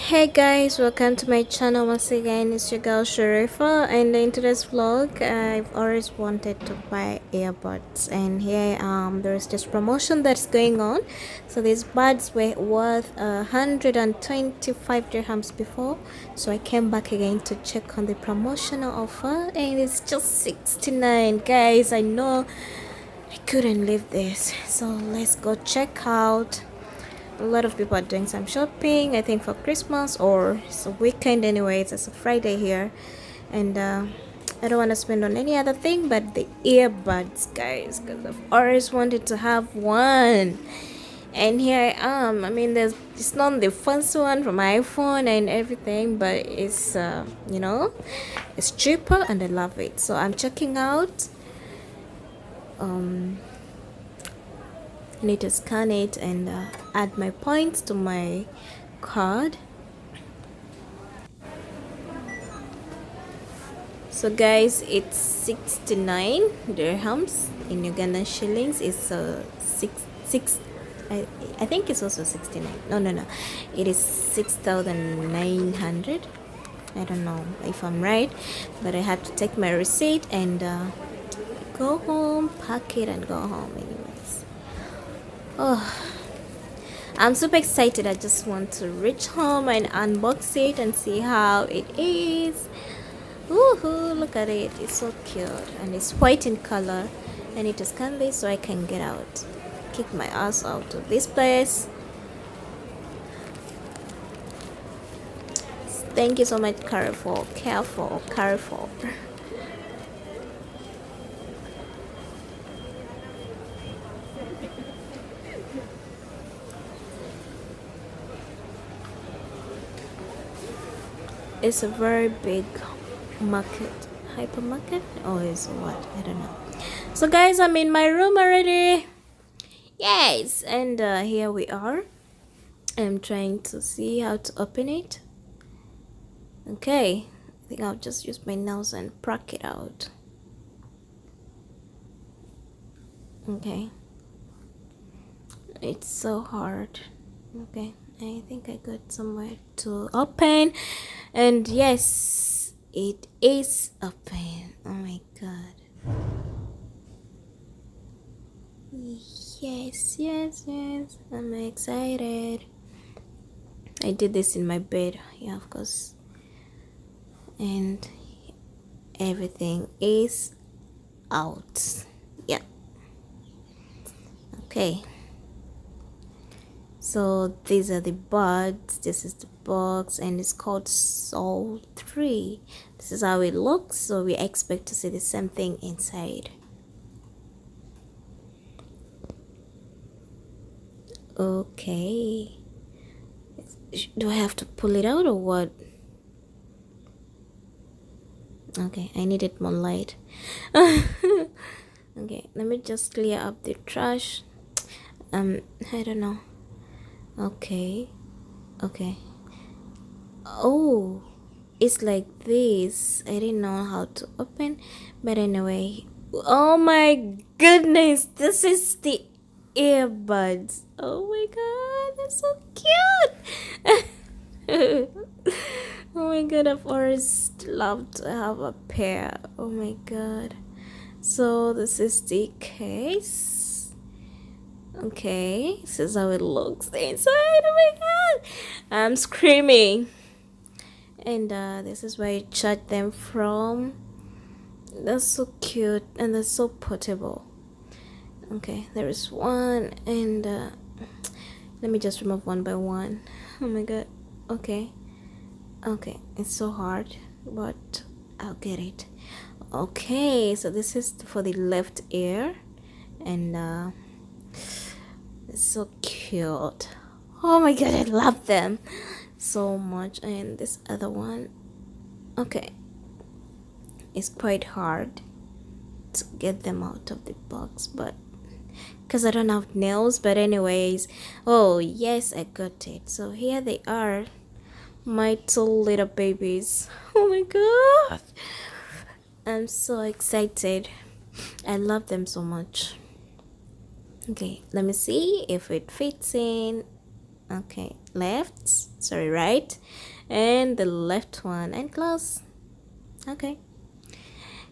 Hey guys, welcome to my channel once again. It's your girl Sharifa, and in today's vlog, I've always wanted to buy earbuds, and here there's this promotion that's going on. So these buds were worth 125 dirhams before, so I came back again to check on the promotional offer, and it's just 69. Guys, I know I couldn't leave this, so let's go check out. A lot of people are doing some shopping, I think for Christmas, or it's a weekend anyways. It's a Friday here, and I don't want to spend on any other thing but the earbuds, guys, because I've always wanted to have one, and here I am. I mean, it's not the fancy one from iPhone and everything, but it's it's cheaper and I love it. So I'm checking out. I need to scan it and add my points to my card. So guys, it's 69 dirhams in Ugandan shillings. It's six I think it's also 69. No, it is 6,900. I don't know if I'm right, but I have to take my receipt and go home, pack it and go home anyways. Oh, I'm super excited. I just want to reach home and unbox it and see how it is. Woohoo, look at it. It's so cute and it's white in color. I need to scan this so I can get out. Kick my ass out of this place. Thank you so much, Carrefour. Carrefour. It's a very big market, hypermarket, or is what, I don't know. So guys, I'm in my room already. Yes, and here we are. I'm trying to see how to open it. Okay, I think I'll just use my nails and pluck it out. Okay, it's so hard. Okay, I think I got somewhere to open, and yes, it is open. Oh my god. Yes, I'm excited. I did this in my bed, yeah, of course, and everything is out. Yeah, okay. So these are the buds, this is the box, and it's called Soul 3. This is how it looks, so we expect to see the same thing inside. Okay, do I have to pull it out or what? Okay, I needed more light. Okay, let me just clear up the trash. I don't know. Okay. Oh, it's like this. I didn't know how to open, but anyway. Oh my goodness, this is the earbuds. Oh my god, they're so cute. Oh my god, I've always loved to have a pair. Oh my god. So this is the case. Okay, this is how it looks inside. Oh my god, I'm screaming. And this is where you charge them from. That's so cute and that's so portable. Okay, there is one, and let me just remove one by one. Oh my god. Okay, it's so hard, but I'll get it. Okay, so this is for the left ear, and it's so cute. Oh my god, I love them so much. And this other one, okay, it's quite hard to get them out of the box, but because I don't have nails. But anyways, oh yes, I got it. So here they are, my two little babies. Oh my god, I'm so excited. I love them so much. Okay, let me see if it fits in. Okay, left sorry, right, and the left one, and close. Okay,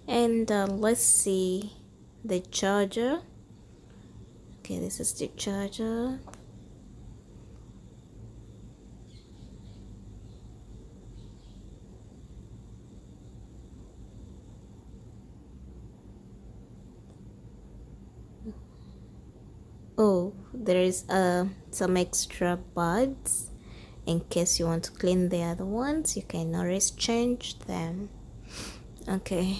and let's see the charger. Okay, this is the charger. Oh, there is some extra buds in case you want to clean the other ones. You can always change them. Okay,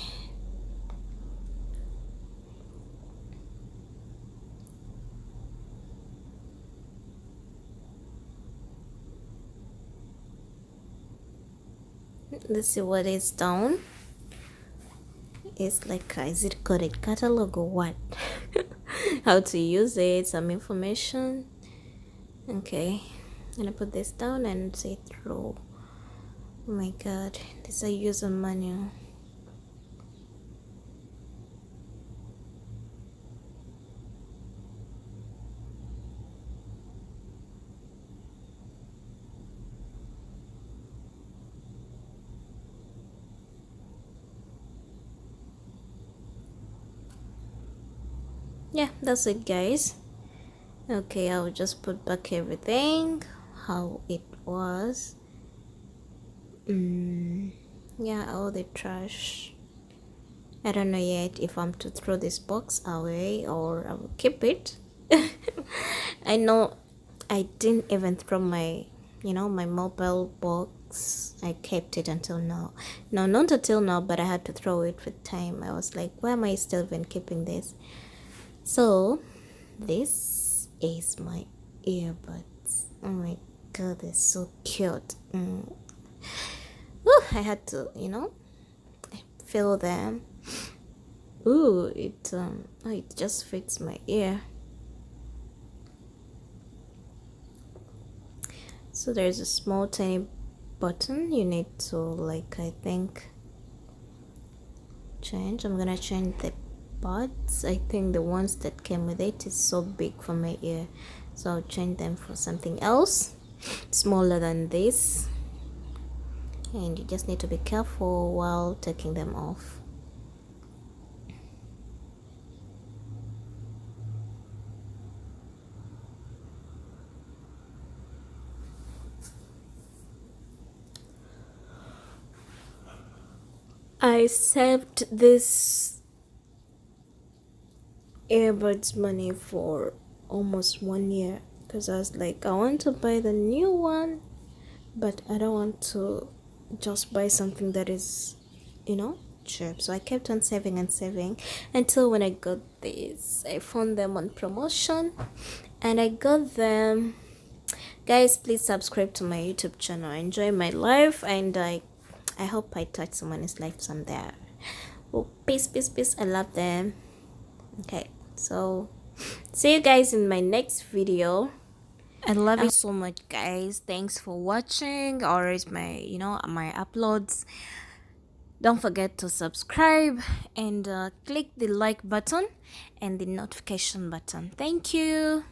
let's see what is down. It's like is it coded catalog or what? How to use it, some information. Okay, I'm gonna put this down and say through. Oh my god, this is a user manual. Yeah, that's it, guys. Okay, I'll just put back everything how it was. Yeah, all the trash. I don't know yet if I'm to throw this box away or I will keep it. I know I didn't even throw my, my mobile box. I kept it until now. No, not until now, but I had to throw it with time. I was like, why am I still even keeping this? So, this is my earbuds. Oh my god, they're so cute. Ooh, I had to, feel them. Ooh, it just fits my ear. So there's a small tiny button you need to, like, I think change. I'm gonna change the buds. I think the ones that came with it is so big for my ear, so I'll change them for something else smaller than this, and you just need to be careful while taking them off. I saved this earbuds money for almost 1 year because I was like, I want to buy the new one, but I don't want to just buy something that is, cheap. So I kept on saving and saving until when I got these, I found them on promotion and I got them. Guys, please subscribe to my YouTube channel. I enjoy my life, and I hope I touch someone's life someday. Oh, peace, peace, peace. I love them. Okay, so see you guys in my next video. I love you so much, guys. Thanks for watching. Always my uploads. Don't forget to subscribe and click the like button and the notification button. Thank you.